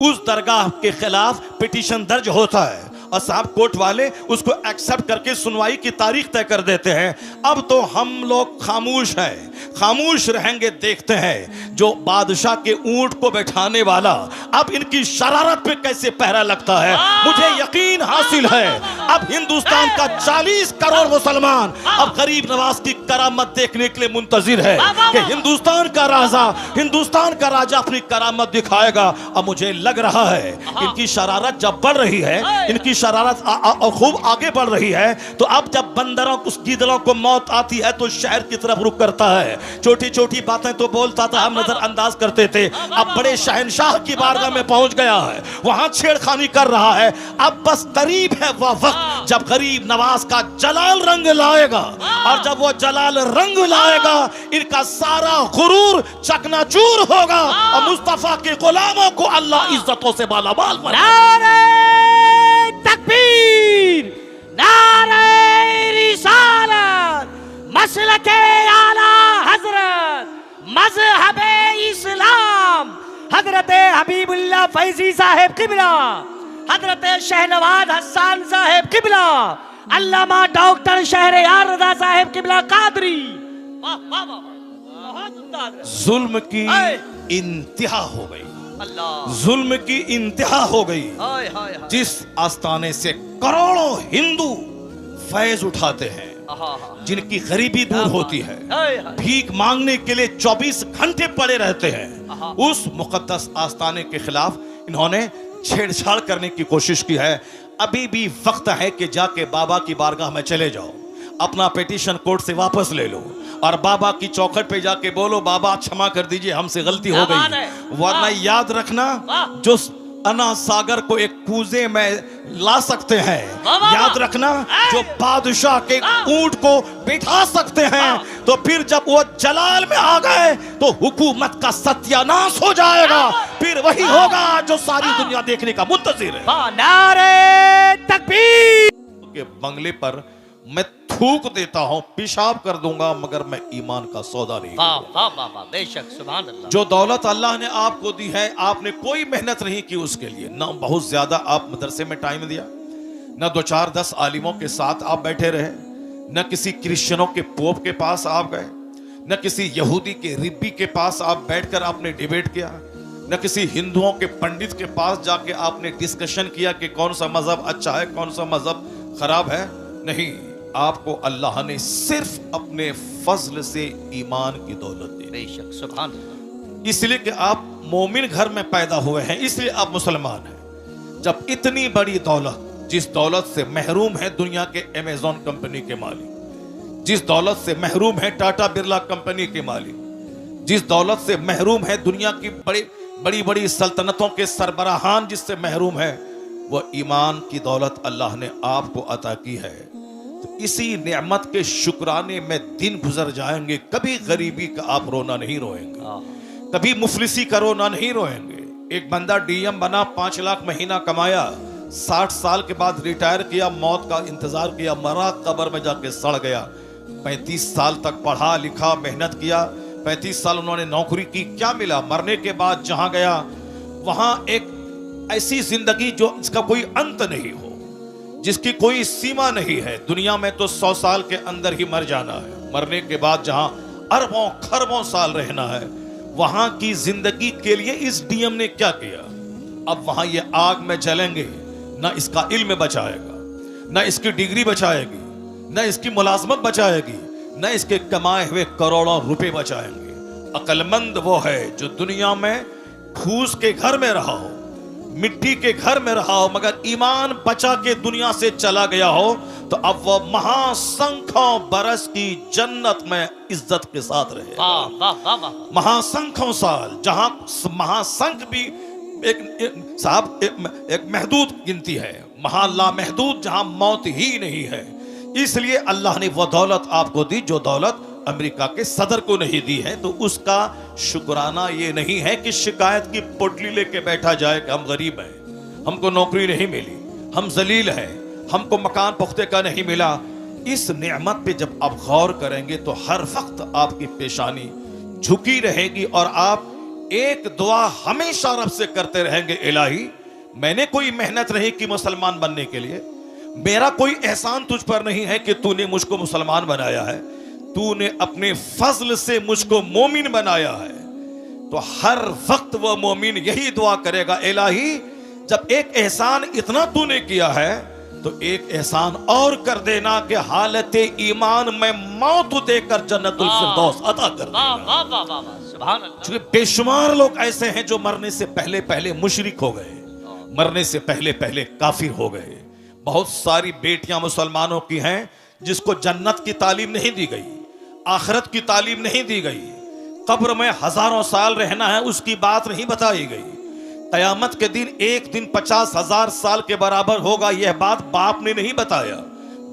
उस दरगाह के खिलाफ पिटीशन दर्ज होता है और साहब कोर्ट वाले उसको एक्सेप्ट करके सुनवाई की तारीख तय कर देते हैं। अब तो हम लोग खामोश हैं, खामोश रहेंगे, देखते हैं जो बादशाह के ऊंट को बैठाने वाला अब इनकी शरारत पे कैसे पहरा लगता है। मुझे यकीन हासिल है अब हिंदुस्तान का 40 करोड़ मुसलमान अब गरीब नवाज की करामत देखने के लिए मुंतजिर है कि हिंदुस्तान का राजा अपनी करामत दिखाएगा। अब मुझे लग रहा है इनकी शरारत जब बढ़ रही है, इनकी शरारत खूब आगे बढ़ रही है, तो अब जब बंदरों को गीदड़ों को मौत आती है तो शहर की तरफ रुख करता है। छोटी छोटी बातें तो बोलता था, हम नजरअंदाज करते थे, अब बड़े शहंशाह की बारगाह में पहुंच गया है, वहां छेड़खानी कर रहा है। अब बस करीब है वह वक्त जब गरीब नवाज का जलाल रंग लाएगा, और जब वो जलाल रंग लाएगा इनका सारा गुरूर चकनाचूर होगा और मुस्तफा के गुलामों को अल्लाह इज्जतों से मालामाल बनाएगा। तकबीर, नारे रिसालत, मसलके आला हजरत, मजहबे इस्लाम, हजरत हबीबुल्लाह फैजी साहेब किबला, हजरत शहनवाज हसन साहेब किबला, अल्लामा डॉक्टर शहरयार रजा साहेब किबला कादरी। वाह वाह वाह, बहुत उम्दा। जुल्म की इंतहा हो गई, जुल्म की इंतहा हो गई। जिस आस्थाने से करोड़ों हिंदू फैज उठाते हैं, जिनकी गरीबी दूर होती है, भीख मांगने के लिए 24 घंटे पड़े रहते हैं, उस मुकद्दस आस्थाने के खिलाफ इन्होंने छेड़छाड़ करने की कोशिश की है। अभी भी वक्त है कि जाके बाबा की बारगाह में चले जाओ, अपना पिटीशन कोर्ट से वापस ले लो और बाबा की चौखट पे जाके बोलो, बाबा क्षमा कर दीजिए, हमसे गलती हो गई। वरना याद रखना, जो अना सागर को एक कूजे में ला सकते हैं, याद रखना जो बादशाह के ऊंट को बिठा सकते हैं, तो फिर जब वो जलाल में आ गए तो हुकूमत का सत्यानाश हो जाएगा। फिर वही होगा जो सारी दुनिया देखने का मुंतजिर है। नारे तकबीर। के बंगले पर मैं थूक देता हूं, पेशाब कर दूंगा, मगर मैं ईमान का सौदा नहीं करूंगा। बेशक, सुभान अल्लाह। जो दौलत अल्लाह ने आपको दी है, आपने कोई मेहनत नहीं की उसके लिए, ना बहुत ज्यादा आप मदरसे में टाइम दिया, ना 2-4-10 आलिमों के साथ आप बैठे रहे, न किसी क्रिश्चियनों के पोप के पास आप गए, न किसी यहूदी के रिब्बी के पास आप बैठकर आपने डिबेट किया, न किसी हिंदुओं के पंडित के पास जाके आपने डिस्कशन किया कि कौन सा मजहब अच्छा है, कौन सा मजहब खराब है। नहीं, आपको अल्लाह ने सिर्फ अपने फजल से ईमान की दौलत दी। बेशक, सुभान अल्लाह। इसलिए कि आप मोमिन घर में पैदा हुए हैं, इसलिए आप मुसलमान हैं। जब इतनी बड़ी दौलत, जिस दौलत से महरूम है दुनिया के अमेज़न कंपनी के मालिक, जिस दौलत से महरूम है टाटा बिरला कंपनी के मालिक, जिस दौलत से महरूम है दुनिया की बड़ी बड़ी सल्तनतों के सरबराहान, जिससे महरूम है, वह ईमान की दौलत अल्लाह ने आपको अता की है। तो इसी नेमत के शुक्राने में दिन गुजर जाएंगे, कभी गरीबी का आप रोना नहीं रोएंगे, कभी मुफलिसी का रोना नहीं रोएंगे। एक बंदा डीएम बना, 5 लाख महीना कमाया, 60 साल के बाद रिटायर किया, मौत का इंतजार किया, मरा, कब्र में जाके सड़ गया। 35 साल तक पढ़ा लिखा, मेहनत किया, 35 साल उन्होंने नौकरी की, क्या मिला? मरने के बाद जहां गया वहां एक ऐसी जिंदगी जो इसका कोई अंत नहीं हो, जिसकी कोई सीमा नहीं है। दुनिया में तो 100 साल के अंदर ही मर जाना है, मरने के बाद जहां अरबों खरबों साल रहना है, वहां की जिंदगी के लिए इस डीएम ने क्या किया? अब वहां ये आग में जलेंगे, ना इसका इल्म बचाएगा, ना इसकी डिग्री बचाएगी, ना इसकी मुलाजमत बचाएगी, ना इसके कमाए हुए करोड़ों रुपए बचाएंगे। अक्लमंद वो है जो दुनिया में फूस के घर में रहा हो, मिट्टी के घर में रहा हो, मगर ईमान बचा के दुनिया से चला गया हो, तो अब वो महासंख्यों बरस की जन्नत में इज्जत के साथ रहे। महासंख्यों साल, जहां महासंख भी एक महदूद गिनती है, महाला महदूद, जहां मौत ही नहीं है। इसलिए अल्लाह ने वो दौलत आपको दी जो दौलत अमेरिका के सदर को नहीं दी है। तो उसका शुक्राना ये नहीं है कि शिकायत की पोटली लेके बैठा जाए कि हम गरीब हैं, हमको नौकरी नहीं मिली, हम जलील हैं, हमको मकान पुख्ते का नहीं मिला। इस नेमत पे जब आप गौर करेंगे तो हर वक्त आपकी पेशानी झुकी रहेगी और आप एक दुआ हमेशा रब से करते रहेंगे, इलाही मैंने कोई मेहनत नहीं की मुसलमान बनने के लिए, मेरा कोई एहसान तुझ पर नहीं है कि तूने मुझको मुसलमान बनाया है, तूने अपने फजल से मुझको मोमिन बनाया है। तो हर वक्त वह मोमिन यही दुआ करेगा, इलाही जब एक एहसान इतना तूने किया है तो एक एहसान और कर देना कि हालत ईमान में मौत देकर जन्नतुल फिरदौस अता कर देना। वाह वाह वाह वाह वाह, सुभान अल्लाह। क्योंकि बेशुमार लोग ऐसे हैं जो मरने से पहले पहले मुशरिक हो गए, मरने से पहले पहले काफिर हो गए। बहुत सारी बेटियां मुसलमानों की हैं जिसको जन्नत की तालीम नहीं दी गई, आखिरत की तालीम नहीं दी गई, कब्र में हजारों साल रहना है उसकी बात नहीं बताई गई, कयामत के दिन एक दिन 50,000 साल के बराबर होगा यह बात बाप ने नहीं बताया।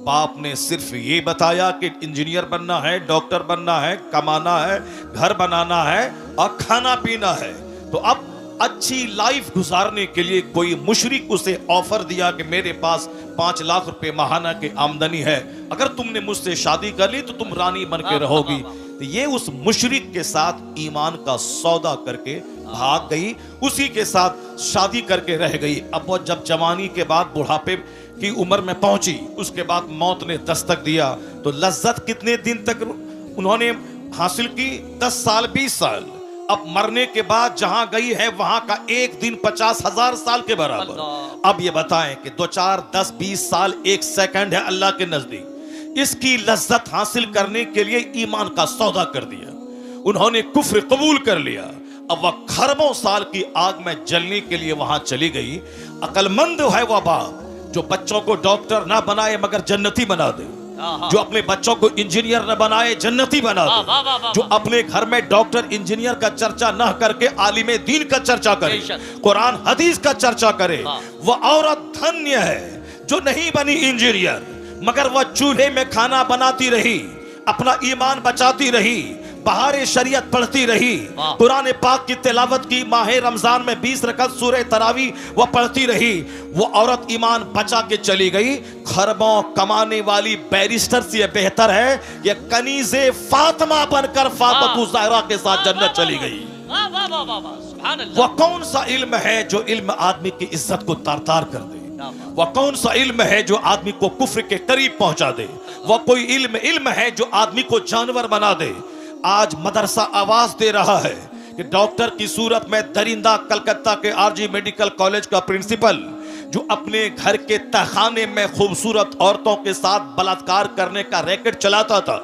बाप ने सिर्फ ये बताया कि इंजीनियर बनना है, डॉक्टर बनना है, कमाना है, घर बनाना है और खाना पीना है। तो अब अच्छी लाइफ गुजारने के लिए कोई मुशरिक उसे ऑफर दिया कि मेरे पास 5 लाख रुपए माहाना की आमदनी है, अगर तुमने मुझसे शादी कर ली तो तुम रानी बन के रहोगी। तो ये उस मुशरिक के साथ ईमान का सौदा करके भाग गई, उसी के साथ शादी करके रह गई। अब वो जब जवानी के बाद बुढ़ापे की उम्र में पहुंची, उसके बाद मौत ने दस्तक दिया, तो लज्जत कितने दिन तक उन्होंने हासिल की? 10 साल 20 साल। अब मरने के बाद जहां गई है वहां का एक दिन 50,000 साल के बराबर। अब ये बताएं कि 2 4 10 20 साल 1 सेकंड है अल्लाह के नजदीक। इसकी लज्जत हासिल करने के लिए ईमान का सौदा कर दिया, उन्होंने कुफ्र कबूल कर लिया। अब वह खरबों साल की आग में जलने के लिए वहां चली गई। अकलमंद है वह बाप जो बच्चों को डॉक्टर ना बनाए मगर जन्नती बना दे, जो अपने बच्चों को इंजीनियर न बनाए जन्नती बना दे, जो अपने घर में डॉक्टर इंजीनियर का चर्चा न करके आलिमे दीन का चर्चा करे, कुरान हदीस का चर्चा करे। वह औरत धन्य है जो नहीं बनी इंजीनियर मगर वह चूल्हे में खाना बनाती रही, अपना ईमान बचाती रही, बहारे शरीयत पढ़ती रही, कुरान पाक की तिलावत की, माहे रमजान में 20 रकअत सूरह तरावी वह पढ़ती रही। वो औरत ईमान बचा के चली गई। खरबों कमाने वाली बैरिस्टर से यह बेहतर है ये कनीज़े फातिमा बनकर फातिमा ज़हरा के साथ जन्नत चली गई। वह कौन सा इल्म है जो इल्म आदमी की इज्जत को तार-तार कर दे? वह कौन सा इल्म है जो आदमी को कुफ्र के करीब पहुंचा दे? वह कोई इल्म है जो आदमी को जानवर बना दे? आज मदरसा आवाज दे रहा है कि डॉक्टर की सूरत में दरिंदा कलकत्ता के आरजी मेडिकल कॉलेज का प्रिंसिपल जो अपने घर के तहखाने में खूबसूरत औरतों के साथ बलात्कार करने का रैकेट चलाता था,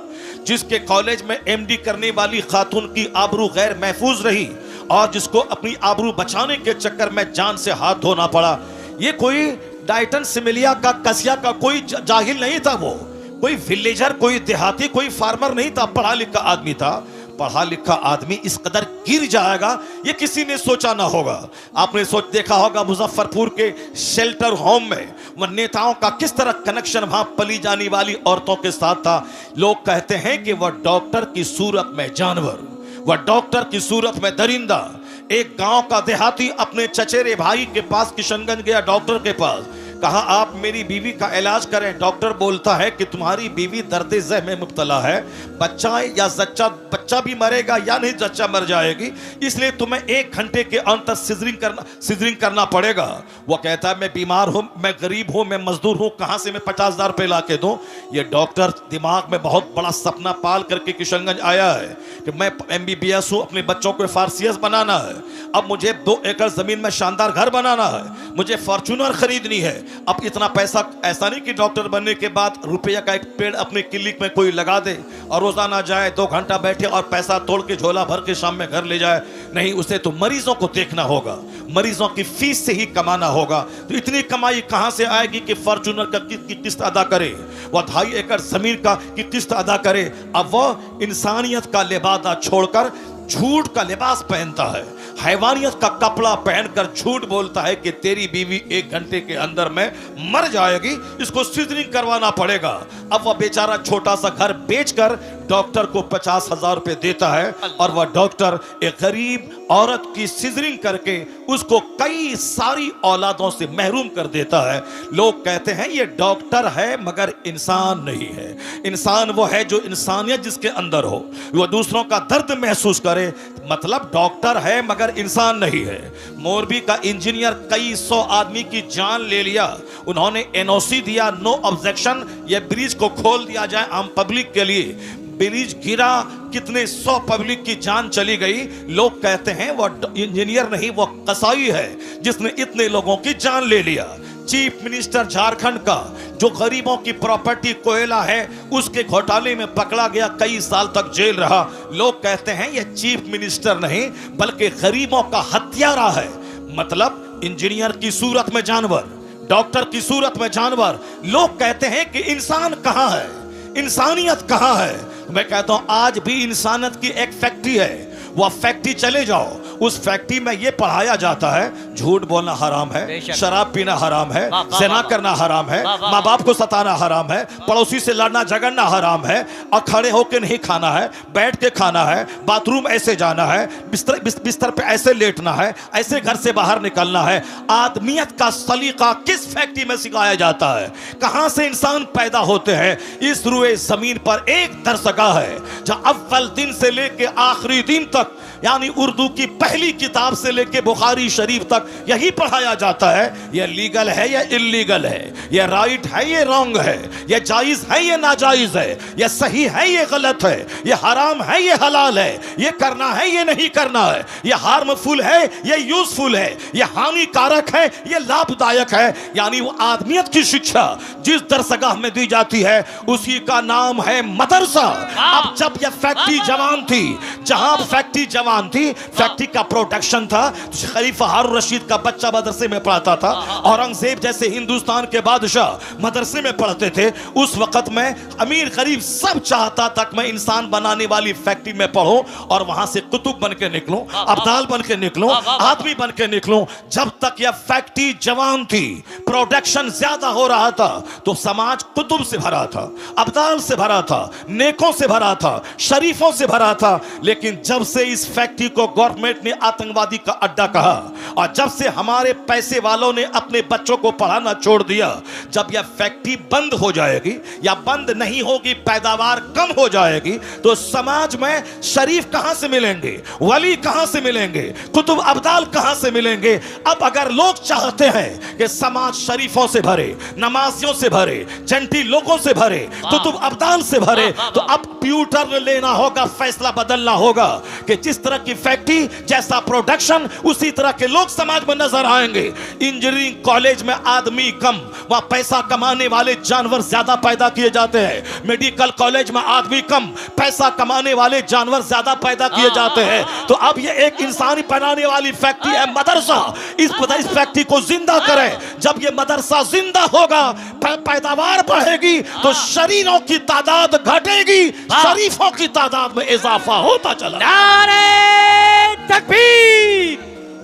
जिसके कॉलेज में एमडी करने वाली खातून की आबरू गैर महफूज रही और जिसको अपनी आबरू बचाने के चक्कर में जान से हाथ धोना पड़ा। ये कोई डाइटन सिमिलिया का कसिया का कोई जाहिल नहीं था, वो कोई विलेजर, कोई देहाती, कोई फार्मर नहीं था, पढ़ा लिखा आदमी था। पढ़ा लिखा आदमी इस कदर गिर जाएगा ये किसी ने सोचा ना होगा। आपने देखा होगा मुजफ्फरपुर के शेल्टर होम में वह नेताओं का किस तरह कनेक्शन वहां पली जाने वाली औरतों के साथ था। लोग कहते हैं कि वह डॉक्टर की सूरत में जानवर, वह डॉक्टर की सूरत में दरिंदा। एक गांव का देहाती अपने चचेरे भाई के पास किशनगंज गया, डॉक्टर के पास, कहा आप मेरी बीवी का इलाज करें। डॉक्टर बोलता है कि तुम्हारी बीवी दर्द ज़ह में मुब्तला है, बच्चा भी मरेगा या नहीं जच्चा मर जाएगी, इसलिए तुम्हें 1 घंटे के अंतर सिजरिंग करना पड़ेगा। वो कहता है मैं बीमार हूं, मैं गरीब हूं, मैं मजदूर हूं, कहां से मैं 50,000 रुपए ला के दूं? ये डॉक्टर दिमाग में बहुत बड़ा सपना पाल करके किशनगंज आया है कि मैं MBBS हूं, अपने बच्चों को FRCS बनाना है, अब मुझे 2 एकड़ जमीन में शानदार घर बनाना है, मुझे फॉर्च्यूनर खरीदनी है। अब इतना पैसा, ऐसा नहीं कि डॉक्टर बनने के बाद रुपया का एक पेड़ अपने क्लिनिक में कोई लगा दे और रोजाना जाए 2 घंटा बैठे और पैसा तोड़ के झोला भर के शाम में घर ले जाए। नहीं, उसे तो मरीजों को देखना होगा, मरीजों की फीस से ही कमाना होगा। तो इतनी कमाई कहां से आएगी कि फॉर्च्यूनर का की किस्त अदा करे, वह 2.5 एकड़ जमीन का की किस्त अदा करे? अब वह इंसानियत का लिबादा छोड़कर झूठ का लिबास पहनता है, हैवानियत का कपड़ा पहनकर झूठ बोलता है कि तेरी बीवी 1 घंटे के अंदर में मर जाएगी, इसको सिजरिंग करवाना पड़ेगा। अब वह बेचारा छोटा सा घर बेचकर डॉक्टर को 50,000 रुपए देता है और वह डॉक्टर एक गरीब औरत की सिजरिंग करके उसको कई सारी औलादों से महरूम कर देता है। लोग कहते हैं ये डॉक्टर है मगर इंसान नहीं है। इंसान वो है जो इंसानियत जिसके अंदर हो, वो दूसरों का दर्द महसूस करे, मतलब डॉक्टर है मगर इंसान नहीं है। मोरबी का इंजीनियर कई 100 आदमी की जान ले लिया, उन्होंने एनओसी दिया, नो ऑब्जेक्शन, ये ब्रिज को खोल दिया जाए आम पब्लिक के लिए। ब्रिज गिरा, कितने 100 पब्लिक की जान चली गई। लोग कहते हैं वो इंजीनियर नहीं, वो कसाई है जिसने इतने लोगों की जान ले लिया। चीफ मिनिस्टर झारखंड का जो गरीबों की प्रॉपर्टी कोयला है उसके घोटाले में पकड़ा गया, कई साल तक जेल रहा। लोग कहते हैं ये चीफ मिनिस्टर नहीं बल्कि गरीबों का हत्यारा है। मतलब इंजीनियर की सूरत में जानवर, डॉक्टर की सूरत में जानवर। लोग कहते हैं कि इंसान कहां है, इंसानियत कहां है। मैं कहता हूं आज भी इंसानियत की एक फैक्ट्री है, वह फैक्ट्री चले जाओ, उस फैक्ट्री में यह पढ़ाया जाता है झूठ बोलना हराम है, शराब पीना हराम है, ज़िना करना हराम है, माँ बाप को सताना हराम है, पड़ोसी से लड़ना झगड़ना हराम है, और खड़े होकर नहीं खाना है, बैठ के खाना है, बाथरूम ऐसे जाना है, बिस्तर पे ऐसे लेटना है, ऐसे घर से बाहर निकलना है। आदमियत का सलीका किस फैक्ट्री में सिखाया जाता है? कहां से इंसान पैदा होते हैं? इस रुए जमीन पर एक दरसगाह है जहां अव्वल दिन से लेके आखिरी दिन तक, यानी उर्दू की पहली किताब से लेके बुखारी शरीफ तक यही पढ़ाया जाता है। यह लीगल है या इल्लीगल है, यह राइट है ये रॉन्ग है, यह जायज है ये नाजायज है, यह सही है ये गलत है, यह हराम है ये हलाल है, यह करना है ये नहीं करना है, यह हार्मफुल है ये यूजफुल है, यह हानिकारक है ये लाभदायक है। यानी वो आदमियत की शिक्षा जिस दरसगाह में दी जाती है उसी का नाम है मदरसा। अब जब यह फैक्ट्री जवान थी, जहां फैक्ट्री जवान थी, फैक्ट्री का प्रोडक्शन था, खलीफा हारून रशीद का बच्चा मदरसे में पढ़ता था, औरंगजेब जैसे हिंदुस्तान के बादशाह मदरसे में पढ़ते थे। उस वक्त में अमीर गरीब सब चाहता था मैं इंसान बनाने वाली फैक्ट्री में पढ़ूं और वहां से कुतुब बन के निकलूं, अब्दाल बन के निकलूं, आदमी बन के निकलूं। जब तक यह फैक्ट्री जवान थी, प्रोडक्शन ज्यादा हो रहा था, तो समाज कुतुब से भरा था, अब्दाल से भरा था, नेकों से भरा था, शरीफों से भरा था। लेकिन जब से इस फैक्ट्री को गवर्नमेंट ने आतंकवादी का अड्डा कहा और जब से हमारे पैसे वालों ने अपने बच्चों को पढ़ाना छोड़ दिया, जब यह फैक्ट्री बंद हो जाएगी या बंद नहीं होगी, पैदावार कम हो जाएगी, तो समाज में शरीफ कहां से मिलेंगे, वली कहां से मिलेंगे, कुतुब अब्दाल कहां से मिलेंगे? अब अगर लोग चाहते हैं कि समाज शरीफों से भरे, नमाजियों से भरे, जंटी लोगों से भरे, कुतुब अब्दाल से भरे, तो अब कंप्यूटर लेना होगा, फैसला बदलना होगा कि जिस तरह की फैक्ट्री जैसा प्रोडक्शन उसी तरह के लोग समाज में नजर आएंगे। इंजीनियरिंग कॉलेज में आदमी कम, वहां पैसा कमाने वाले जानवर ज्यादा पैदा किए जाते हैं। मेडिकल कॉलेज में आदमी कम, पैसा कमाने वाले जानवर ज्यादा पैदा किए जाते हैं। तो अब ये एक इंसानी बनाने वाली फैक्ट्री है मदरसा। इस फैक्ट्री को जिंदा करें। जब ये मदरसा जिंदा होगा, पैदावार बढ़ेगी, तो शरीरों की तादाद घटेगी, शरीफों की तादाद में इजाफा होता चला। नारे तकबीर,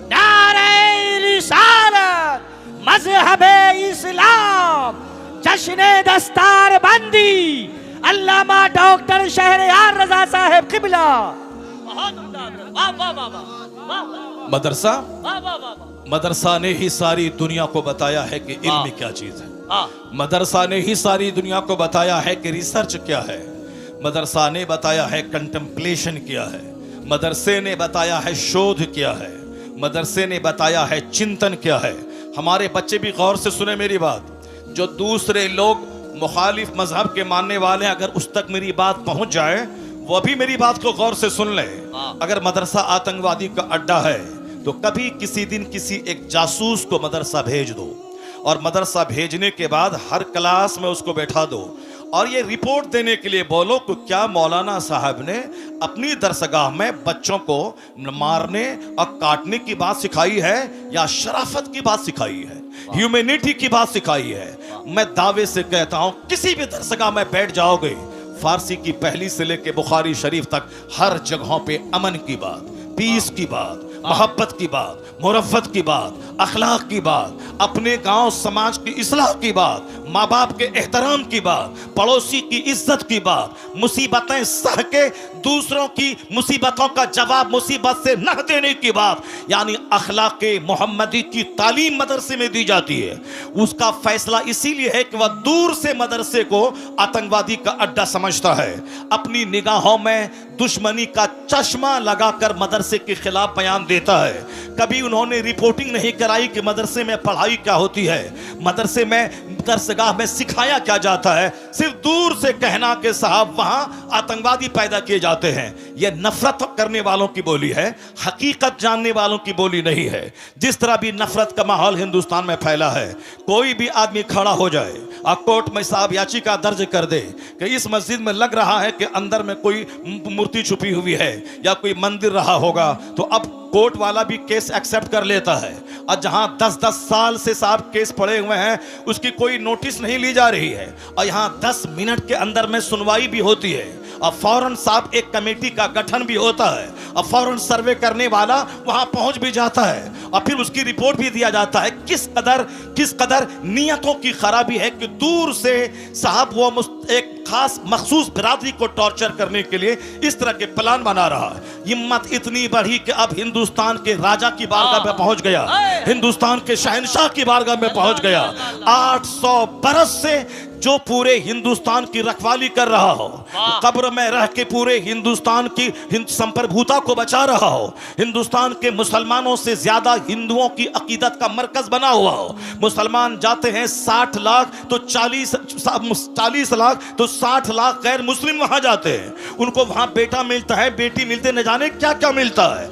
नारे रिसालत, मज़हबे इस्लाम, जश्ने दस्तार बंदी, अल्लामा डॉक्टर शहरयार रजा साहब किबला। मदरसा, मदरसा ने ही सारी दुनिया को बताया है कि इल्म क्या चीज है। मदरसा ने ही सारी दुनिया को बताया है कि रिसर्च क्या है। मदरसा ने बताया है कंटेम्पलेशन क्या है। मदरसे ने बताया है शोध क्या है। मदरसे ने बताया है चिंतन क्या है। हमारे बच्चे भी गौर से सुने मेरी बात। जो दूसरे लोग मुखालिफ मजहब के मानने वाले हैं, अगर उस तक मेरी बात पहुंच जाए, वो भी मेरी बात को गौर से सुन ले। अगर मदरसा आतंकवादी का अड्डा है तो कभी किसी दिन किसी एक जासूस को मदरसा भेज दो और मदरसा भेजने के बाद हर क्लास में उसको बैठा दो और ये रिपोर्ट देने के लिए बोलो कि क्या मौलाना साहब ने अपनी दरसगाह में बच्चों को मारने और काटने की बात सिखाई है या शराफत की बात सिखाई है, ह्यूमैनिटी की बात सिखाई है। मैं दावे से कहता हूं किसी भी दरसगाह में बैठ जाओगे, फारसी की पहली से लेकर बुखारी शरीफ तक हर जगहों पे अमन की बात, पीस की बात, मोहब्बत की बात, मुरफ़्फ़त की बात, अखलाक की बात, अपने गांव समाज की इस्लाह की बात, माँ बाप के एहतराम की बात, पड़ोसी की इज्जत की बात, मुसीबतें सह के दूसरों की मुसीबतों का जवाब मुसीबत से न देने की बात, यानी अखलाके मोहम्मदी की तालीम मदरसे में दी जाती है। उसका फैसला इसीलिए है कि वह दूर से मदरसे को आतंकवादी का अड्डा समझता है। अपनी निगाहों में दुश्मनी का चश्मा लगाकर मदरसे के खिलाफ बयान देता है। कभी उन्होंने रिपोर्टिंग नहीं कराई कि मदरसे में पढ़ाई क्या होती है, मदरसे में दरसगाह में सिखाया क्या जाता है। सिर्फ दूर से कहना कि साहब वहां आतंकवादी पैदा किए जाते हैं। यह नफरत करने वालों की बोली है, हकीकत जानने वालों की बोली नहीं है। जिस तरह भी नफरत का माहौल हिंदुस्तान में फैला है, कोई भी आदमी खड़ा हो जाए और कोर्ट में साहब याचिका दर्ज कर दे कि इस मस्जिद में लग रहा है कि अंदर में कोई मूर्ति छुपी हुई है या कोई मंदिर रहा होगा, तो अब कोर्ट वाला भी केस एक्सेप्ट कर लेता है। और जहां 10-10 साल से साहब केस पड़े हुए हैं, उसकी कोई नोटिस नहीं ली जा रही है, और यहां 10 मिनट के अंदर में सुनवाई भी होती है, और फौरन साहब एक कमेटी का गठन भी होता है, और फौरन सर्वे करने वाला वहां पहुंच भी जाता है, और फिर उसकी रिपोर्ट भी दिया जाता है। किस कदर नियतों की खराबी है कि दूर से साहब वो एक खास मखसूस बिरादरी को टॉर्चर करने के लिए इस तरह के प्लान बना रहा है। हिम्मत इतनी बढ़ी कि अब हिंदुस्तान के राजा की बारगाह में पहुंच गया, हिंदुस्तान के शहंशाह की बारगाह में पहुंच गया। 800 बरस से जो पूरे हिंदुस्तान की रखवाली कर रहा हो, कब्र में रह के पूरे हिंदुस्तान की संप्रभुता को बचा रहा हो, हिंदुस्तान के मुसलमानों से ज्यादा हिंदुओं की अकीदत का मरकज बना हुआ हो। मुसलमान जाते हैं 60 लाख तो 40 लाख तो 60 लाख गैर मुस्लिम वहां जाते हैं। उनको वहां बेटा मिलता है, बेटी मिलते, न जाने क्या क्या मिलता है।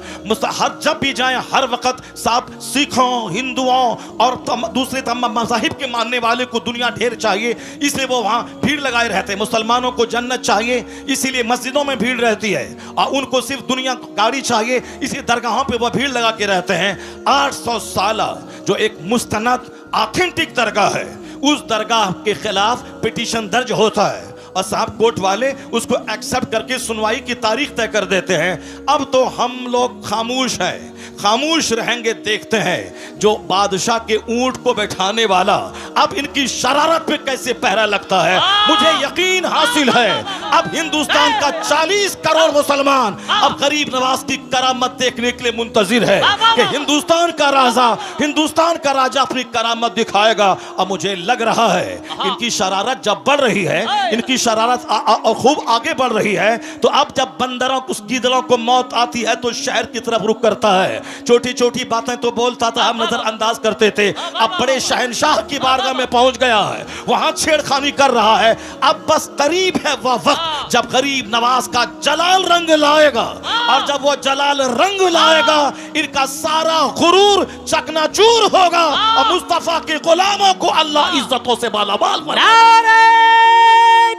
हर जब भी जाए हर वक्त साहब सिखों, हिंदुओं और दूसरे तमाम मज़ाहिब के मानने वाले को दुनिया ढेर चाहिए, इसलिए वो वहां भीड़ लगाए रहते हैं। मुसलमानों को जन्नत चाहिए, इसीलिए मस्जिदों में भीड़ रहती है, और उनको सिर्फ दुनिया गाड़ी चाहिए, इसलिए दरगाहों पे वो भीड़ लगा के रहते हैं। 800 साल जो एक मुस्तनद ऑथेंटिक दरगाह है, उस दरगाह के खिलाफ पिटीशन दर्ज होता है, और साहब कोर्ट वाले उसको एक्सेप्ट करके सुनवाई की तारीख तय कर देते हैं। अब तो हम लोग खामोश हैं, खामोश रहेंगे, देखते हैं जो बादशाह के ऊंट को बैठाने वाला अब इनकी शरारत पे कैसे पहरा लगता है। मुझे यकीन हासिल है अब हिंदुस्तान का 40 करोड़ मुसलमान अब गरीब नवाज की करामत देखने के लिए मुंतजिर है कि हिंदुस्तान का राजा अपनी करामत दिखाएगा। अब मुझे लग रहा है इनकी शरारत जब बढ़ रही है, इनकी शरारत खूब आगे बढ़ रही है, तो अब जब बंदरों को, गीदड़ों को मौत आती है तो शहर की तरफ रुख करता है। छोटी छोटी बातें तो बोलता था, हम नजरअंदाज करते थे, अब बड़े शहंशाह की बारगाह में पहुंच गया है, वहां छेड़खानी कर रहा है। अब बस करीब है वह वक्त जब गरीब नवाज का जलाल रंग लाएगा, और जब वो जलाल रंग लाएगा इनका सारा गुरूर चकनाचूर होगा, और मुस्तफा के गुलामों को अल्लाह इज्जतों से मालामाल बनाएगा।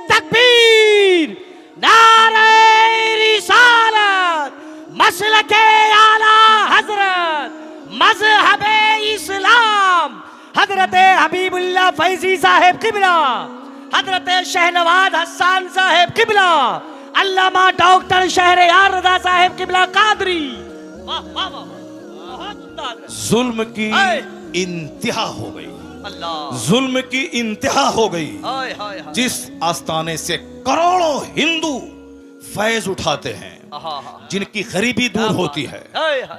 तकबीर, नारे रिसालत, मसलके आला हजरत, मजहबे इस्लाम, हजरत हबीबुल्लाह फैजी साहेब किबला, हजरत शहनवाज हसन साहेब किबला, अल्लामा डॉक्टर शहरयार रजा साहेब किबला कादरी। वाह वाह वाह, जुल्म की इंतहा हो गई, अल्लाह, जुल्म की इंतहा हो गई। हाय हाय हाय, जिस आस्थाने से करोड़ों हिंदू फैज उठाते हैं, जिनकी गरीबी दूर होती है,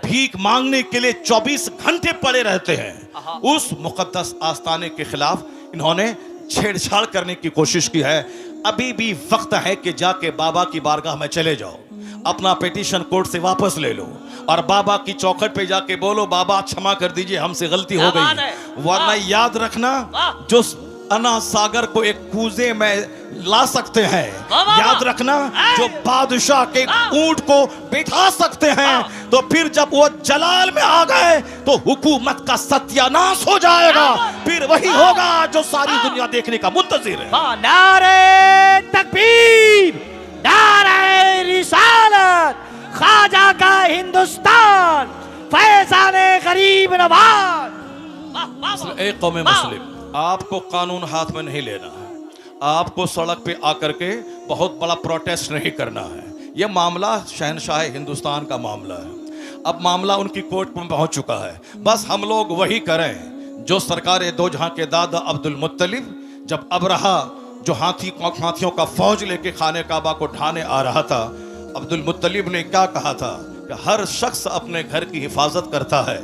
भीख मांगने के लिए 24 घंटे पड़े रहते हैं, उस मुकद्दस आस्थाने के खिलाफ इन्होंने छेड़छाड़ करने की कोशिश की है। अभी भी वक्त है कि जाके बाबा की बारगाह में चले जाओ, अपना पिटीशन कोर्ट से वापस ले लो, और बाबा की चौखट पे जाके बोलो, बाबा क्षमा कर दीजिए, हमसे गलती हो गई। वरना याद रखना, जो अना सागर को एक कूजे में ला सकते हैं, याद रखना, जो बादशाह के ऊंट को बिठा सकते हैं, तो फिर जब वो जलाल में आ गए तो हुकूमत का सत्यानाश हो जाएगा। फिर वही होगा जो सारी दुनिया देखने का मुंतजिर है। नारे तकबीर, नारे रिसालत, ख्वाजा का हिंदुस्तान, फैजाने गरीब नवाज। एक कौम मुस्लिम, आपको कानून हाथ में नहीं लेना है, आपको सड़क पे आकर के बहुत बड़ा प्रोटेस्ट नहीं करना है। यह मामला शहनशाह हिंदुस्तान का मामला है, अब मामला उनकी कोर्ट में पहुंच चुका है। बस हम लोग वही करें जो सरकारे दो जहां के दादा अब्दुल मुत्तलिब जब अबरहा जो हाथियों का फौज लेके खाने काबा को ढाने आ रहा था, अब्दुल मुत्तलिब ने क्या कहा था कि हर शख्स अपने घर की हिफाजत करता है,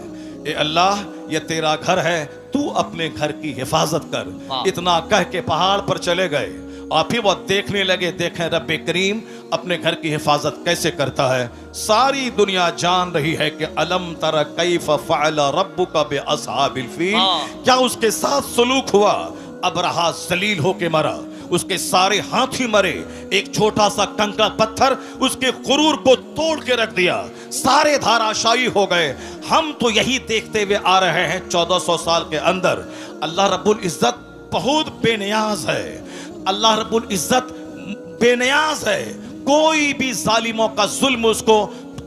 ए अल्लाह ये तेरा घर है, तू अपने घर की हिफाजत कर। इतना कह के पहाड़ पर चले गए और फिर वो देखने लगे, देखें रब्बे करीम अपने घर की हिफाजत कैसे करता है। सारी दुनिया जान रही है कि अलम तरा कैफ फअल रब्बुका बिअसहाबिल फील, क्या उसके साथ सलूक हुआ। अबरहा जलील होके मरा, उसके सारे हाथी मरे, एक छोटा सा कंकड़ पत्थर उसके गुरूर को तोड़ के रख दिया, सारे धाराशायी हो गए। हम तो यही देखते हुए आ रहे हैं 1400 साल के अंदर। अल्लाह रब्बुल इज्जत बहुत बेनियाज है, अल्लाह रब्बुल इज्जत बेनियाज है, कोई भी जालिमों का जुल्म उसको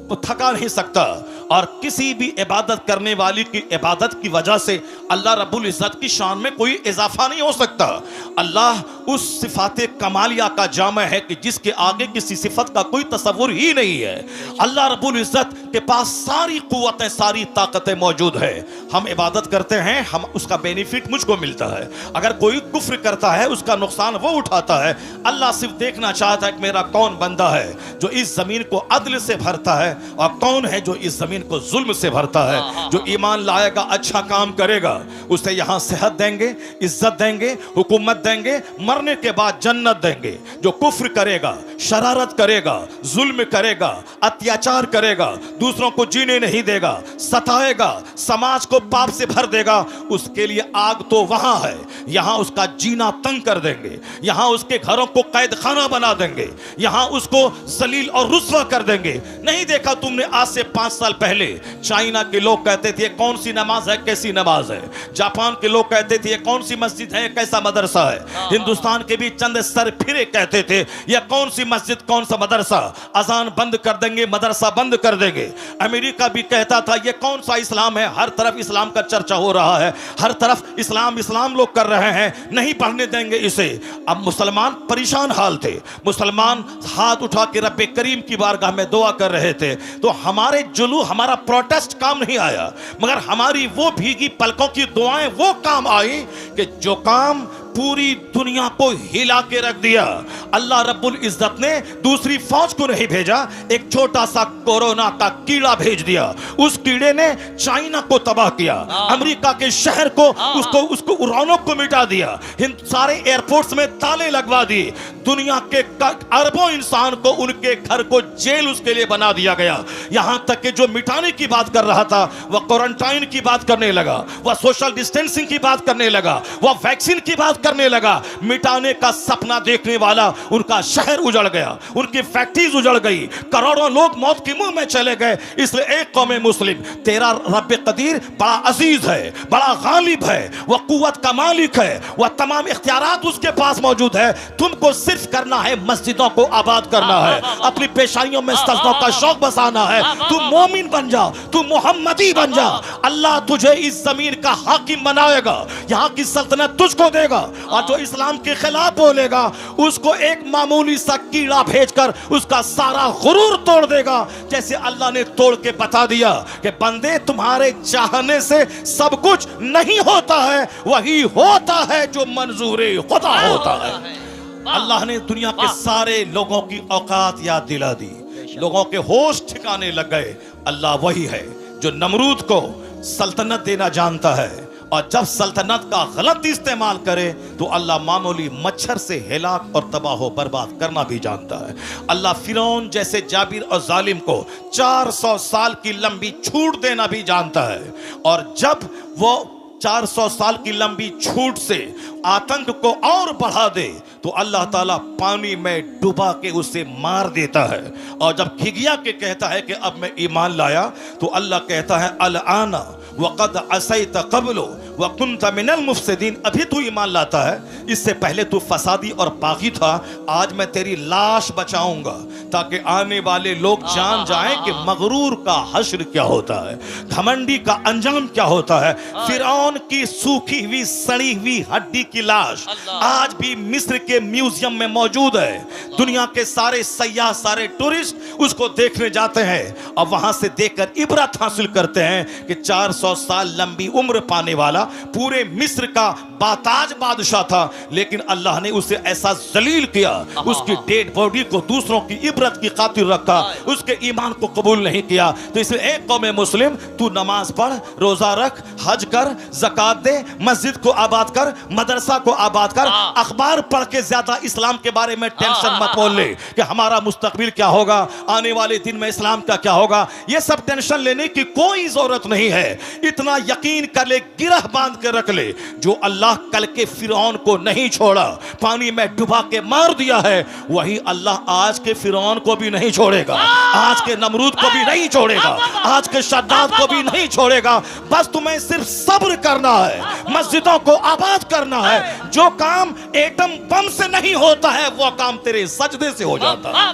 थका नहीं सकता। और किसी भी इबादत करने वाली की इबादत की वजह से अल्लाह रब्बुल इज्जत की शान में कोई इजाफा नहीं हो सकता। अल्लाह उस सिफात कमालिया का जामा है कि जिसके आगे किसी सिफत का कोई तसव्वुर ही नहीं है। अल्लाह रब्बुल इज्जत के पास सारी कुव्वतें, सारी ताकतें मौजूद है। हम इबादत करते हैं, हम उसका बेनिफिट मुझको मिलता है। अगर कोई कुफ्र करता है उसका नुकसान वो उठाता है। अल्लाह सिर्फ देखना चाहता है कि मेरा कौन बंदा है जो इस जमीन को अदल से भरता है और कौन है जो इस जमीन को जुल्म से भरता है। जो ईमान लाएगा, अच्छा काम करेगा, उसे यहां सेहत देंगे, इज्जत देंगे, हुकूमत देंगे, मरने के बाद जन्नत देंगे। जो कुफ्र करेगा, शरारत करेगा, जुल्म करेगा, अत्याचार करेगा, दूसरों को जीने नहीं देगा, सताएगा, समाज को पाप से भर देगा, उसके लिए आग तो वहां है, यहां उसका जीना तंग कर देंगे, यहां उसके घरों को कैद खाना बना देंगे, यहां उसको जलील और रुस्वा कर देंगे। नहीं देखा तुमने आज से 5 साल पहले चाइना के लोग कहते थे कौन सी नमाज है, कैसी नमाज है। जापान के लोग कहते थे कौन सी मस्जिद है, कैसा मदरसा है। हिंदुस्तान के भी चंद सर फिरे कहते थे यह कौन सी मस्जिद, कौन सा मदरसा, अजान बंद कर देंगे, मदरसा बंद कर देंगे। अमेरिका भी कहता था यह कौन सा इस्लाम है, हर तरफ इस्लाम का चर्चा हो रहा है, हर तरफ इस्लाम इस्लाम लोग कर रहे हैं, नहीं पढ़ने देंगे इसे। अब मुसलमान परेशान हाल थे, मुसलमान हाथ उठा के रब्बे करीम की बारगाह में दुआ कर रहे थे। तो हमारे जुलू, हमारा प्रोटेस्ट काम नहीं आया, मगर हमारी वो भीगी पलकों की दुआएं वो काम आई कि जो काम पूरी दुनिया को हिला के रख दिया। अल्लाह रब्बुल इज्जत ने दूसरी फौज को नहीं भेजा, एक छोटा सा कोरोना का कीड़ा भेज दिया। उस कीड़े ने चाइना को तबाह किया, अमेरिका के शहर को, उसको रौनक को मिटा दिया, सारे एयरपोर्ट्स में ताले लगवा दिए, दुनिया के अरबों इंसान को उनके घर को जेल उसके लिए बना दिया गया। यहां तक कि जो मिटाने की बात कर रहा था वह क्वारंटाइन की बात करने लगा, वह सोशल डिस्टेंसिंग की बात करने लगा, वह वैक्सीन की बात करने लगा। मिटाने का सपना देखने वाला उनका शहर उजड़ गया, उनकी फैक्ट्रीज उजड़ गई, करोड़ों लोग मौत के मुंह में चले गए। इसलिए एक कौम मुस्लिम, तेरा रब्बे कदीर बड़ा अजीज है, बड़ा गालिब है, वह कुव्वत का मालिक है, वह तमाम इख्तियारात उसके पास मौजूद है। तुमको सिर्फ करना है मस्जिदों को आबाद करना है, अपनी पेशानियों में सजदों का शौक बसाना है। तू मोमिन बन जा, तू मोहम्मदी बन जा, अल्लाह तुझे इस जमीन का हाकिम बनाएगा, यहां की सल्तनत तुझको देगा। और जो इस्लाम के खिलाफ बोलेगा उसको एक मामूली सा कीड़ा भेजकर उसका सारा गुरूर तोड़ देगा। जैसे अल्लाह ने तोड़ के बता दिया कि बंदे तुम्हारे चाहने से सब कुछ नहीं होता है, वही होता है जो मंजूरे खुदा होता है। अल्लाह ने दुनिया के सारे लोगों की औकात याद दिला दी, लोगों के होश ठिकाने लग गए। अल्लाह वही है जो नमरूद को सल्तनत देना जानता है, और जब सल्तनत का गलत इस्तेमाल करे तो अल्लाह मामूली मच्छर से हिलाक और तबाह बर्बाद करना भी जानता है। अल्लाह फिरौन जैसे जाबिर और जालिम को 400 साल की लंबी छूट देना भी जानता है, और जब वो 400 साल की लंबी छूट से आतंक को और बढ़ा दे तो अल्लाह ताला पानी में डुबा के उसे मार देता है। और जब खिगिया के कहता है कि अब मैं ईमान लाया तो अल्लाह कहता है अल आना वक़द असैत क़ब्लु व कुन्त मिनल मुफ़्सिदीन, अभी तू ईमान लाता है, इससे पहले तू फसादी और बागी था। आज मैं तेरी लाश बचाऊंगा ताकि आने वाले लोग जान जाएं कि मगरूर का हश्र क्या होता है, घमंडी का अंजाम क्या होता है। फिरौन की सूखी हुई सड़ी हुई हड्डी की की लाश आज भी मिस्र के म्यूजियम में मौजूद है। दुनिया के सारे सयाह, सारे टूरिस्ट उसको देखने जाते हैं और वहां से देखकर इबरत हासिल करते हैं कि 400 साल लंबी उम्र पाने वाला पूरे मिस्र का बाताज बादशाह था, लेकिन अल्लाह ने उसे ऐसा जलील किया, उसकी डेड बॉडी को दूसरों की इबरत की खातिर रखा, उसके ईमान को कबूल नहीं किया। तो इसलिए एक कौम मुस्लिम, तू नमाज पढ़, रोजा रख, हज कर, ज़कात दे, मस्जिद को आबाद कर, मदरसा को आबाद कर, अखबार पढ़ के ज्यादा इस्लाम के बारे में टेंशन मत मोल ले कि हमारा मुस्तकबिल क्या होगा, आने वाले दिन में इस्लाम का क्या होगा। ये सब टेंशन लेने की कोई जरूरत नहीं है। इतना यकीन कर ले, गिरह बांध के रख ले, जो अल्लाह कल के फिरौन को नहीं छोड़ा, पानी में डुबा के मार दिया है, वही अल्लाह आज के फिरौन को भी नहीं छोड़ेगा, आज के नमरूद को भी नहीं छोड़ेगा, आज के शद्दाद को भी नहीं छोड़ेगा। बस तुम्हें सिर्फ सब्र करना है, मस्जिदों को आबाद करना है। जो काम एटम बम से नहीं होता है वो काम तेरे सजदे से हो जाता है।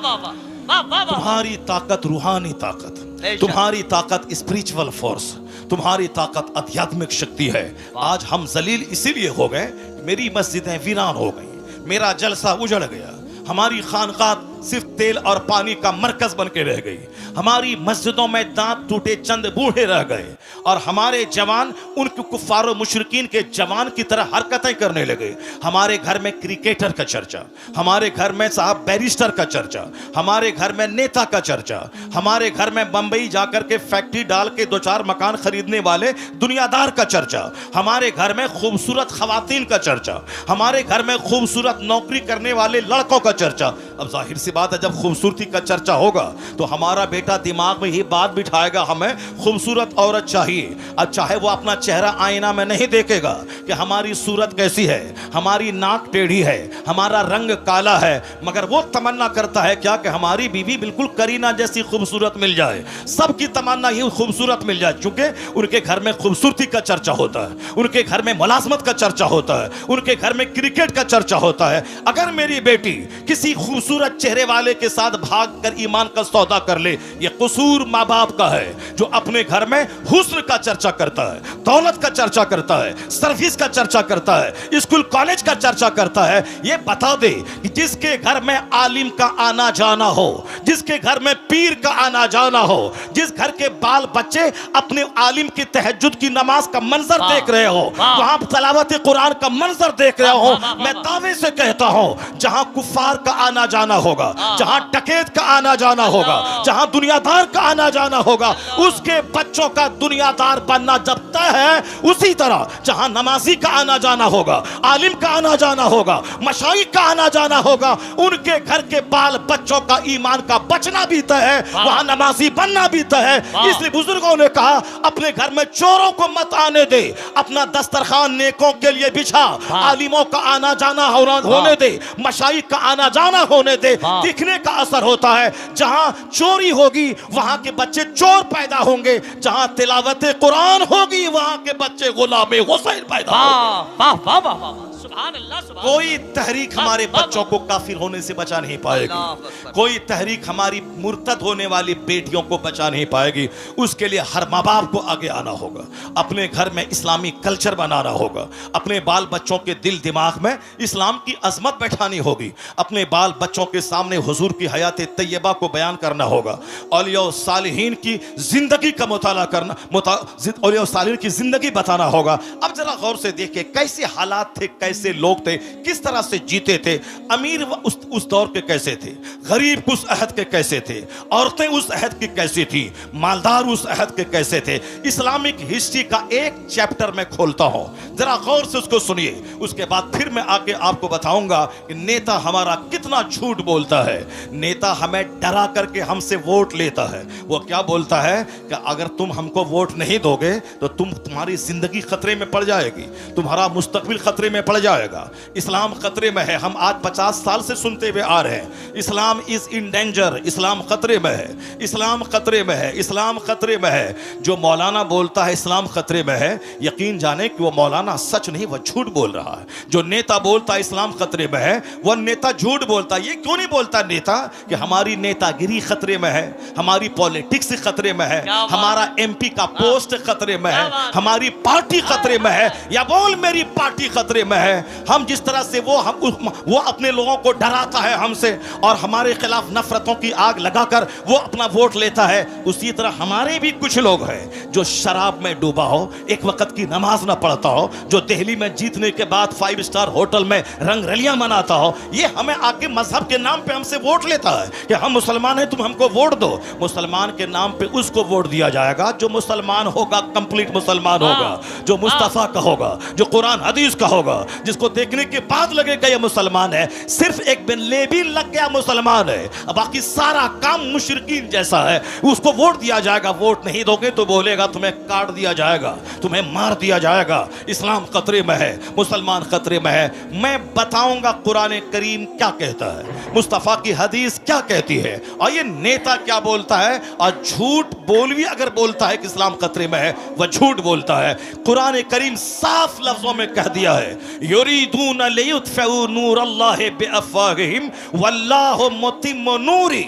तुम्हारी ताकत रूहानी ताकत, तुम्हारी ताकत स्पिरिचुअल फोर्स, तुम्हारी ताकत आध्यात्मिक शक्ति है। आज हम जलील इसीलिए हो गए, मेरी मस्जिदें वीरान हो गई, मेरा जलसा उजड़ गया, हमारी खानकाह सिर्फ तेल और पानी का मरकज बन के रह गई, हमारी मस्जिदों में दांत टूटे चंद बूढ़े रह गए, और हमारे जवान उनके कुफ्फार और मुशरिकीन के जवान की तरह हरकतें करने लगे। हमारे घर में क्रिकेटर का चर्चा, हमारे घर में साहब बैरिस्टर का चर्चा, हमारे घर में नेता का चर्चा, हमारे घर में बंबई जाकर के फैक्ट्री डाल के 2-4 मकान खरीदने वाले दुनियादार का चर्चा, हमारे घर में खूबसूरत खवातीन का चर्चा, हमारे घर में खूबसूरत नौकरी करने वाले लड़कों का चर्चा। अब जाहिर सी बात है, जब खूबसूरती का चर्चा होगा तो हमारा बेटा दिमाग में ही बात बिठाएगा, हमें खूबसूरत औरत चाहिए। अब चाहे वो अपना चेहरा आईना में नहीं देखेगा कि हमारी सूरत कैसी है, हमारी नाक टेढ़ी है, हमारा रंग काला है, मगर वो तमन्ना करता है क्या कि हमारी बीवी बिल्कुल करीना जैसी खूबसूरत मिल जाए। सबकी तमन्ना ये खूबसूरत मिल जाए, क्योंकि उनके घर में खूबसूरती का चर्चा होता है, उनके घर में मुलाजमत का चर्चा होता है, उनके घर में क्रिकेट का चर्चा होता है। अगर मेरी बेटी किसी खूबसूरत चेहरे वाले के साथ भागकर ईमान का सौदा कर ले, ये कसूर माँ बाप का है जो अपने घर में हुस्न का चर्चा करता है, दौलत का चर्चा करता है, सर्विस का चर्चा करता है, स्कूल कॉलेज का चर्चा करता है। ये बता दे कि जिसके घर में आलिम का आना जाना हो, जिसके घर में पीर का आना जाना हो, जिस घर के बाल बच्चे अपने आलिम की तहज्जुद की नमाज का मंजर देख रहे हो, वहां तलावत कुरान का मंजर देख रहे हो, मैं दावे से कहता हूं जहां कुफ्फार का आना जाना होगा, जहां डकैत का आना जाना होगा, जहां दुनियादार का आना जाना होगा, उसके बच्चों का दुनियादार बनना जब तय है, उसी तरह जहां नमाजी का आना जाना होगा, आलिम का आना जाना होगा, मशाइख का आना जाना होगा, उनके घर के बाल बच्चों का ईमान का बचना भी तय है, वहां नमाजी बनना भी तय है। इसलिए बुजुर्गों ने कहा अपने घर में चोरों को मत आने दे, अपना दस्तरखान नेकों के लिए बिछा, आलिमों का आना जाना होने दे, मशाइख का आना जाना होने दे। दिखने का असर होता है, जहां चोरी होगी वहां के बच्चे चोर पैदा होंगे, जहां तिलावत कुरान होगी वहां के बच्चे गुलाम हुसैन पैदा होंगे। कोई तहरीक हमारे बच्चों को काफिर होने से बचा नहीं पाएगी, कोई तहरीक हमारी मुर्तद होने वाली बेटियों को बचा नहीं पाएगी। उसके लिए हर माँ बाप को आगे आना होगा, अपने घर में इस्लामी कल्चर बनाना होगा, अपने बाल बच्चों के दिल दिमाग में इस्लाम की अजमत बैठानी होगी, अपने बाल बच्चों के सामने हुजूर की हयात तैयबा को बयान करना होगा, औलिया और सालिहीन की जिंदगी का मुताला करना, औलिया और सालिहीन की जिंदगी बताना होगा। अब जरा गौर से देखिए कैसे हालात थे, कैसे लोग थे, किस तरह से जीते थे। अमीर उस दौर के कैसे थे, गरीब उस अहद के कैसे थे, औरतें उस अहद की कैसी थी, मालदार उस अहद के कैसे थे। इस्लामिक हिस्ट्री का एक चैप्टर मैं खोलता हूं, जरा गौर से उसको सुनिए, उसके बाद फिर मैं आगे आपको बताऊंगा कि नेता हमारा कितना झूठ बोलता है। नेता हमें डरा करके हमसे वोट लेता है। वो क्या बोलता है कि अगर तुम हमको वोट नहीं दोगे तो तुम्हारी जिंदगी खतरे में पड़ जाएगी, तुम्हारा मुस्तकबिल खतरे में पड़ जाएगा, इस्लाम खतरे में है। हम आज 50 साल से सुनते हुए आ रहे हैं, इस्लाम इज इन डेंजर, इस्लाम खतरे में है, इस्लाम खतरे में है, इस्लाम खतरे में है। जो मौलाना बोलता है इस्लाम खतरे में है, यकीन जाने कि वो मौलाना सच नहीं, वह झूठ बोल रहा है। जो नेता बोलता है इस्लाम खतरे में है, वह नेता झूठ बोलता है। ये क्यों नहीं बोलता नेता कि हमारी नेतागिरी खतरे में है, हमारी पॉलिटिक्स खतरे में है, हमारा एमपी का पोस्ट खतरे में है, हमारी पार्टी खतरे में है, या बोल मेरी पार्टी खतरे में है। है। हम जिस तरह से वो अपने लोगों को डराता है हमसे और हमारे खिलाफ नफरतों की आग लगाकर वो अपना वोट लेता है, उसी तरह हमारे भी कुछ लोग हैं जो शराब में डूबा हो, एक वक्त की नमाज ना पढ़ता हो, जो दिल्ली में जीतने के बाद 5 स्टार होटल में रंगरलियां मनाता हो, ये हमें आके मजहब के नाम पे हमसे वोट लेता है कि हम मुसलमान हैं, तुम हमको वोट दो। मुसलमान के नाम पे उसको वोट दिया जाएगा जो मुसलमान होगा, कंप्लीट मुसलमान होगा, जो मुस्तफा का होगा, जो कुरान हदीस का होगा, जिसको देखने के बाद लगेगा ये मुसलमान है। सिर्फ एक बिन लेबी लग गया मुसलमान है, बाकी सारा काम मुशरिकीन जैसा है, उसको वोट दिया जाएगा। वोट नहीं दोगे तो बोलेगा तुम्हें काट दिया जाएगा, तुम्हें मार दिया जाएगा, इस्लाम खतरे में है, मुसलमान खतरे में है। मैं बताऊंगा कुरान करीम क्या कहता है, मुस्तफा की हदीस क्या कहती है, और ये नेता क्या बोलता है। और झूठ बोलवी अगर बोलता है कि इस्लाम खतरे में है, वह झूठ बोलता है। कुरान करीम साफ लफ्जों में कह दिया है, युरीदून लियुत्फिउ नूरल्लाहि बिअफ़वाहिहिम वल्लाहु मुतिम्मु नूरी।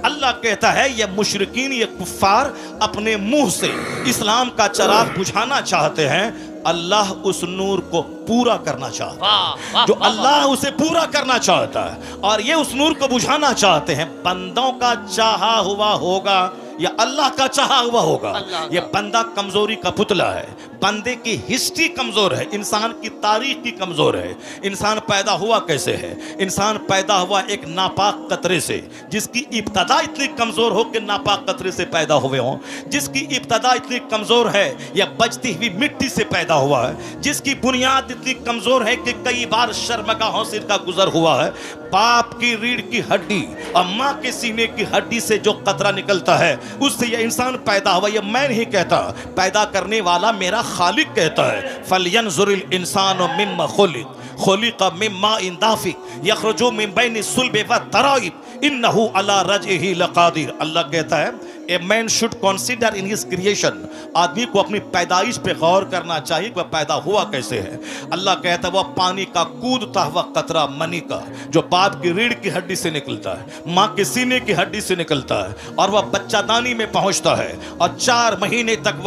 अल्लाह कहता है ये मुशरिकीन, ये कुफ्फार अपने मुंह से इस्लाम का चिराग बुझाना चाहते हैं, अल्लाह उस नूर को पूरा करना चाहता है। जो अल्लाह उसे पूरा करना चाहता है और ये उस नूर को बुझाना चाहते हैं। बंदों का चाहा हुआ होगा या अल्लाह का चाहा हुआ होगा, ये बंदा कमजोरी का पुतला है, बंदे की हिस्ट्री कमजोर है, इंसान की तारीख की कमजोर है। इंसान पैदा हुआ कैसे है? इंसान पैदा हुआ एक नापाक कतरे से, जिसकी इब्तदा इतनी कमजोर हो कि नापाक कतरे से पैदा हुए हों, जिसकी इब्तदा इतनी कमजोर है या बचती हुई मिट्टी से पैदा हुआ है, जिसकी बुनियाद इतनी कमजोर है कि कई बार शर्मगाहों से इसका गुजर हुआ है। बाप की रीढ़ की हड्डी और माँ के सीने की हड्डी से जो कतरा निकलता है, उससे यह इंसान पैदा हुआ। यह मैं नहीं कहता, पैदा करने वाला मेरा खालिक कहता है। फलयंजुरिल इंसानु मिम्मा खुलिक़ मिम्मा इन दाफ़िक़ यख़रुजु मिन बैनि सुल्बि व तराइब इन्नहु अला रजइही लक़ादिर। अल्लाह कहता है a man should consider in his creation. आदमी को अपनी पैदाइश पे गौर करना चाहिए कि वह पैदा हुआ कैसे है। अल्लाह कहता है वह पानी का कूदता हुआ कतरा मनी का, जो बाप की रीढ़ की हड्डी से निकलता है, माँ के सीने की हड्डी से निकलता है, और वह बच्चादानी में पहुंचता है और 4 महीने तक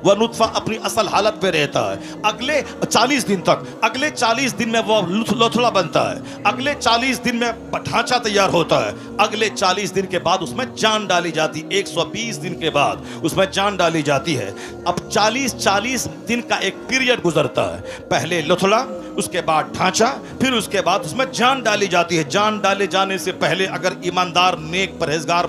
वह नुत्फा अपनी असल हालत पे रहता है। अगले 40 दिन तक, अगले 40 दिन में वह लोथड़ा बनता है, अगले 40 दिन में ढांचा तैयार होता है, अगले 40 दिन के बाद उसमें जान डाली जाती, 120 दिन के बाद उसमें जान डाली जाती है। अब 40 दिन का एक पीरियड गुजरता है, पहले लोथड़ा, उसके बाद ढांचा, फिर उसके बाद उसमें जान डाली जाती है। जान डाले जाने से पहले अगर ईमानदार, नेक, परहेजगार